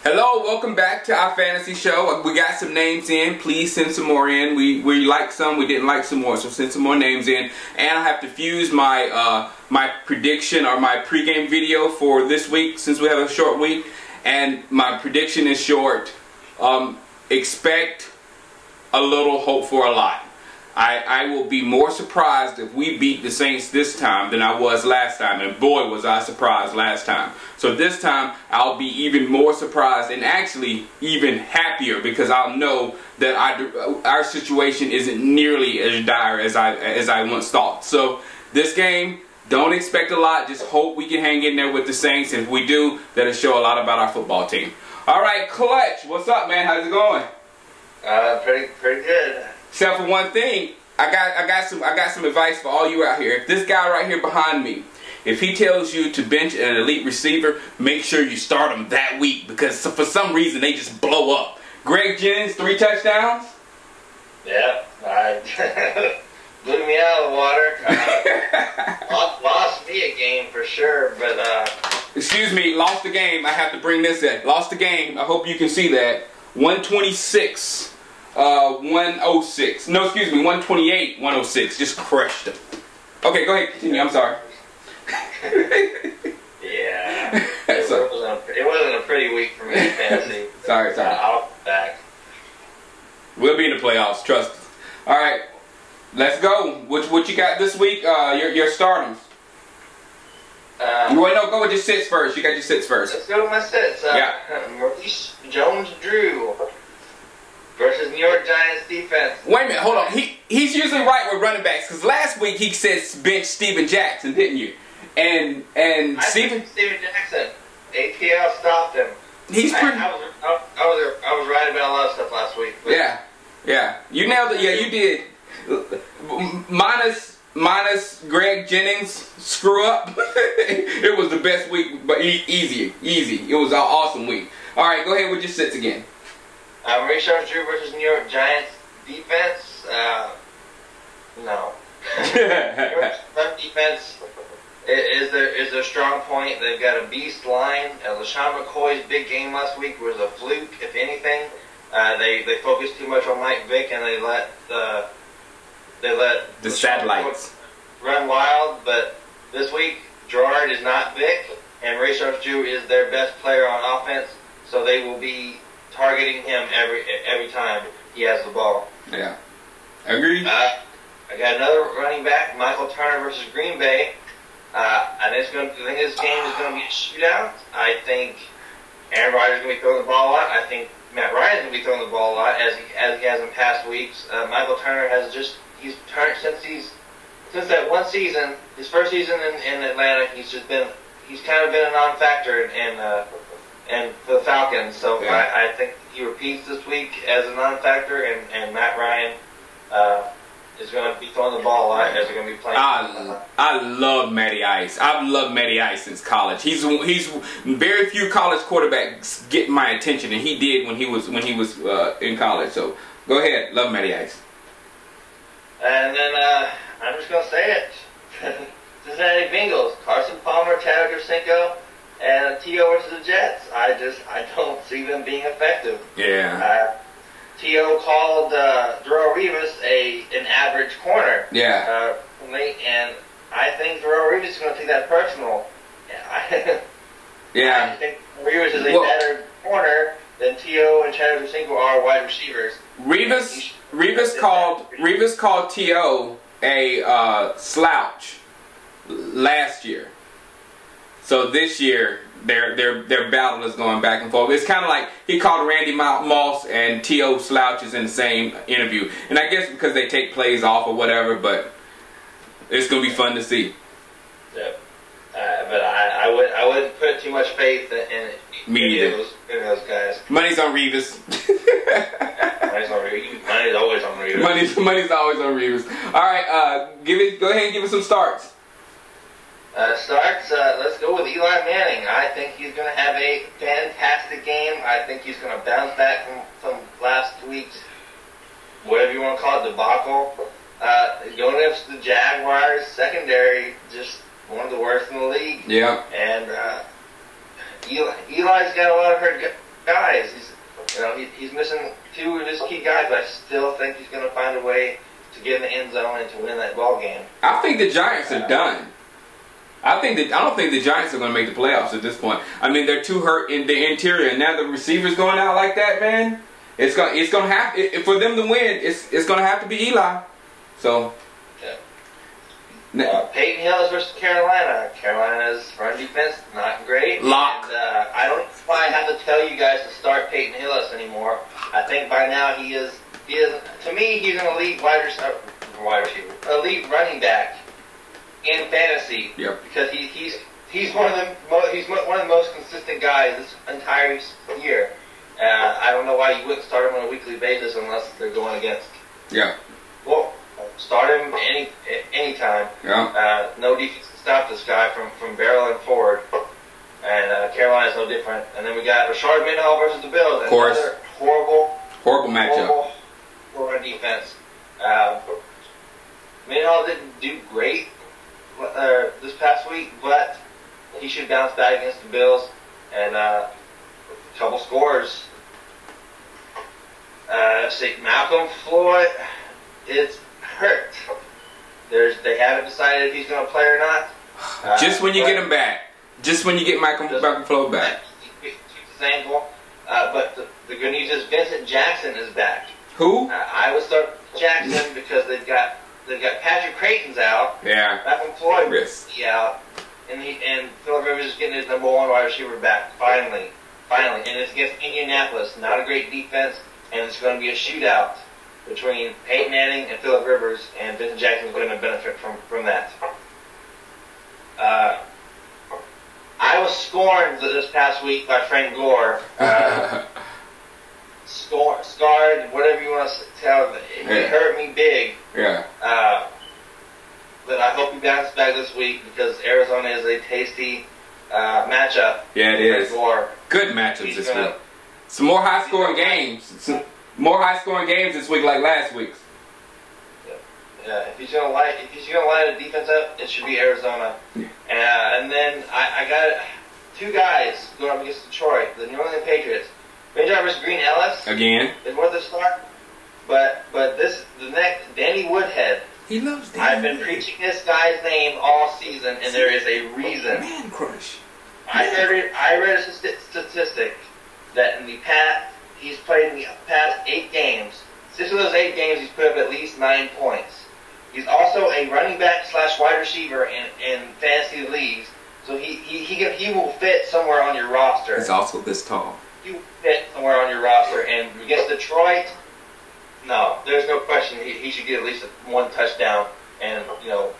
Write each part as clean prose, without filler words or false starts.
Hello, welcome back to our fantasy show. We got some names in. Please send some more in. We liked some, we didn't like some more, so send some more names in. And I have to fuse my my prediction or my pregame video for this week since we have a short week. And my prediction is short. Expect a little, hope for a lot. I will be more surprised if we beat the Saints this time than I was last time, and boy was I surprised last time. So this time I'll be even more surprised and actually even happier because I'll know that our situation isn't nearly as dire as I once thought. So this game, don't expect a lot, just hope we can hang in there with the Saints. If we do, that'll show a lot about our football team. Alright, Clutch, what's up, man? How's it going? Pretty good. Except for one thing, I got some advice for all you out here. If this guy right here behind me, if he tells you to bench an elite receiver, make sure you start him that week because for some reason they just blow up. Greg Jennings, 3 touchdowns. Yeah, blew me out of the water. Lost me a game for sure, but excuse me, lost the game. I have to bring this in. Lost the game. I hope you can see that. 126. 106. No, excuse me, 128, 106. Just crushed him. Okay, go ahead, continue. I'm sorry. Yeah. It wasn't a pretty week for me in fantasy. Sorry. I'll be back. We'll be in the playoffs, trust us. Alright, let's go. What you got this week? Your starters. Well, no, go with your sits first. You got your sits first. Let's go with my sits. Yeah. Maurice Jones-Drew versus New York Giants defense. Wait a minute, hold on. He's usually right with running backs because last week he said bench Steven Jackson, didn't you? And Steven Jackson, ATL stopped him. He's pretty. I was right about a lot of stuff last week. Yeah. You nailed it. Yeah, you did. Minus Greg Jennings screw up. It was the best week, but easy. It was an awesome week. All right, go ahead with your sits again. Maurice Jones-Drew versus New York Giants defense. No. New York's run defense is their strong point. They've got a beast line. LaShawn McCoy's big game last week was a fluke, if anything. They focused too much on Mike Vick and they let the satellites run wild. But this week, Gerard is not Vick, and Maurice Jones-Drew is their best player on offense. So they will be targeting him every time he has the ball. Yeah. Agreed. I got another running back, Michael Turner versus Green Bay. I think this game is going to be a shootout. I think Aaron Rodgers is going to be throwing the ball a lot. I think Matt Ryan is going to be throwing the ball a lot as he has in past weeks. Michael Turner has he's turned since that one season, his first season in Atlanta. He's kind of been a non-factor and for the Falcons, so yeah. I think he repeats this week as a non-factor, and Matt Ryan is going to be throwing the ball a lot as they're going to be playing. I love Matty Ice. I've loved Matty Ice since college. He's very few college quarterbacks get my attention, and he did when he was in college. So go ahead, love Matty Ice. And then I'm just going to say it: Cincinnati Bengals, Carson Palmer, Chad Ochocinco, and T.O. versus the Jets. I don't see them being effective. Yeah. T.O. called Darrelle Revis an average corner. Yeah. And I think Darrelle Revis is going to take that personal. Yeah. I think Revis is a better corner than T.O. and Chad Ochocinco are wide receivers. Revis called T.O. a slouch last year. So this year, their battle is going back and forth. It's kind of like he called Randy Moss and T.O. slouches in the same interview. And I guess because they take plays off or whatever, but it's going to be fun to see. Yep. But I wouldn't put too much faith in those guys. Money's on Revis. Money's always on Revis. Money's always on Revis. All right, go ahead and give us some starts. Let's go with Eli Manning. I think he's going to have a fantastic game. I think he's going to bounce back from last week's, whatever you want to call it, debacle. Going against the Jaguars secondary, just one of the worst in the league. Yeah. And Eli's got a lot of guys. He's missing 2 of his key guys, but I still think he's going to find a way to get in the end zone and to win that ball game. I think the Giants are done. I don't think the Giants are going to make the playoffs at this point. I mean, they're too hurt in the interior, and now the receivers going out like that, man. It's going to have for them to win. It's going to have to be Eli. So. Peyton Hillis versus Carolina. Carolina's run defense not great. Lock. And, I don't know if I have to tell you guys to start Peyton Hillis anymore. I think by now he is. To me, he's an elite wide receiver, elite running back in fantasy. Yep. Because he's one of the most consistent guys this entire year. I don't know why you wouldn't start him on a weekly basis unless they're going against. Yeah. Well, start him anytime. Yeah. No defense can stop this guy from barreling forward. And Carolina's no different. And then we got Rashard Mendenhall versus the Bills. Of course. Another horrible matchup. Horrible defense. Mendenhall didn't do great this past week, but he should bounce back against the Bills. And a couple scores. Malcolm Floyd is hurt. They haven't decided if he's going to play or not. Just when you get him back. Just when you get Malcolm Floyd back. His ankle. But the good news is Vincent Jackson is back. Who? I would start Jackson because they've got Patrick Creighton's out. Yeah. Malcolm Floyd Risk. out. And Phillip Rivers is getting his number 1 wide receiver back. Finally. And it's against Indianapolis. Not a great defense. And it's going to be a shootout between Peyton Manning and Phillip Rivers. And Vincent Jackson is going to benefit from that. I was scorned this past week by Frank Gore. Scarred, whatever you want to tell him. It hurt me big. Yeah. But I hope he bounces back this week because Arizona is a tasty matchup. Yeah, it is. Gore. Good matchups this week. Some more high-scoring games. Some more high-scoring games this week like last week's. Yeah, if he's gonna light the defense up, it should be Arizona. Yeah. And then I got 2 guys going up against Detroit, the New England Patriots. Benjamin versus Green Ellis Again. is worth a start, but the next Danny Woodhead. He loves Danny. I've been preaching this guy's name all season, and there is a reason. Man crush. I read a statistic that he's played in the past 8 games. 6 of those 8 games, he's put up at least 9 points. He's also a running back / wide receiver in fantasy leagues, so he will fit somewhere on your roster. He's also this tall. He will fit somewhere on your roster, and against Detroit, no, there's no question he should get at least 1 touchdown and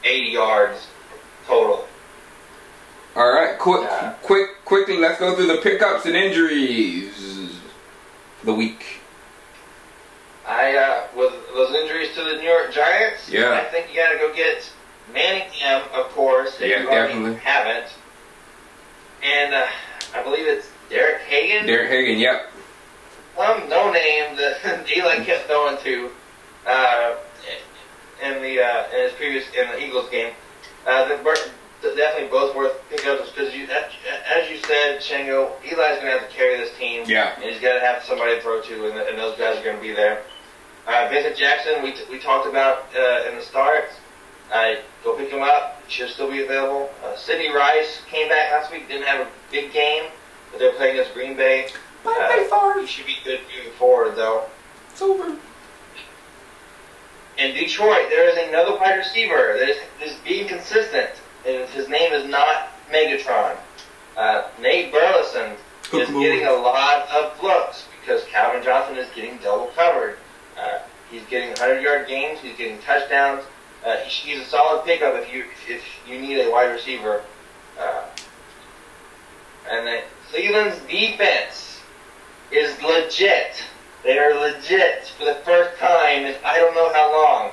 80 yards total. All right, quickly, let's go through the pickups and injuries for the week. With those injuries to the New York Giants, yeah. I think you got to go get Manningham, of course, if you already haven't. And I believe it's Derek Hagan. Derek Hagan, yep. No name that Eli kept throwing to in the Eagles game. Definitely both worth pickups because, as you said, Shango, Eli's going to have to carry this team. Yeah. And he's got to have somebody to throw to, and those guys are going to be there. Vincent Jackson, we talked about in the start. Go pick him up. He should still be available. Sidney Rice came back last week. Didn't have a big game, but they're playing against Green Bay. He should be good moving forward, though. It's over. In Detroit, there is another wide receiver that is being consistent, and his name is not Megatron. Nate Burleson is getting a lot of looks because Calvin Johnson is getting double covered. He's getting 100-yard games. He's getting touchdowns. He's a solid pickup if you need a wide receiver. And then Cleveland's defense is legit. They are legit for the first time in I don't know how long.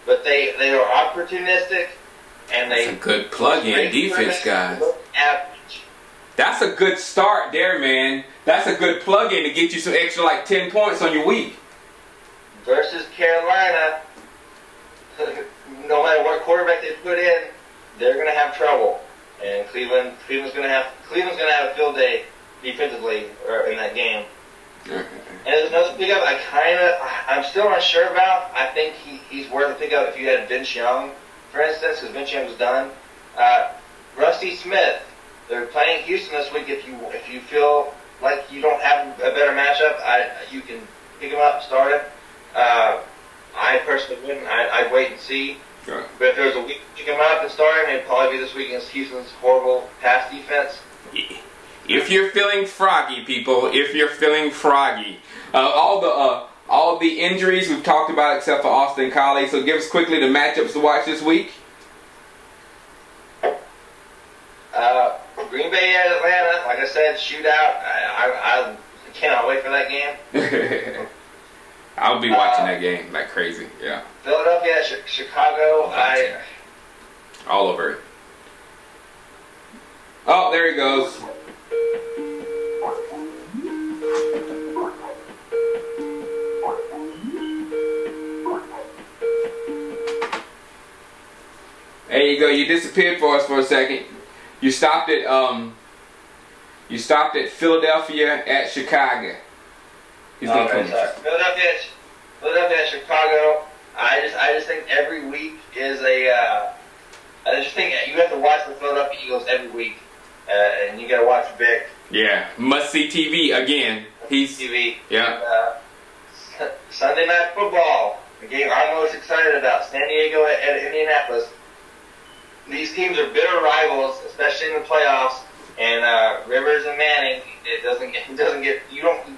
But they are opportunistic, and That's a good plug-in defense, guys. Average. That's a good start there, man. That's a good plug-in to get you some extra, like 10 points on your week. Versus Carolina, no matter what quarterback they put in, they're going to have trouble. And Cleveland's going to have a field day defensively in that game. And there's another pickup I'm still not sure about. I think he's worth a pickup if you had Vince Young, for instance, because Vince Young was done. Rusty Smith. They're playing Houston this week. If you feel like you don't have a better matchup, you can pick him up and start him. I personally wouldn't. I'd wait and see. Sure. But if there's a week to pick him up and start him, it'd probably be this week against Houston's horrible pass defense. If you're feeling froggy, people, if you're feeling froggy, all the injuries we've talked about except for Austin Collie. So give us quickly the matchups to watch this week. Green Bay at Atlanta, like I said, shootout. I cannot wait for that game. I'll be watching that game like crazy. Yeah. Philadelphia at Chicago. All over it. Oh, there he goes. There you go. You disappeared for us for a second. You stopped at Philadelphia at Chicago. He's gonna come. Philadelphia at Chicago. I just think every week is I just think you have to watch the Philadelphia Eagles every week, and you got to watch Vic. Yeah, must see TV again. He's TV. Yeah. And, Sunday Night Football, the game I'm most excited about. San Diego at Indianapolis. These teams are bitter rivals, especially in the playoffs. And Rivers and Manning,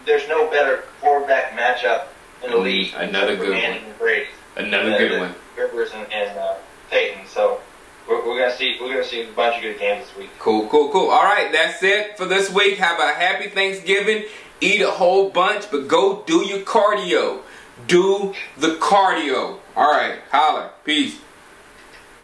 there's no better quarterback matchup in the league. Another good Manning one. And Brady. Another good one. Rivers and Peyton. So we're gonna see a bunch of good games this week. Cool. All right, that's it for this week. Have a happy Thanksgiving. Eat a whole bunch, but go do your cardio. Do the cardio. All right, holla. Peace.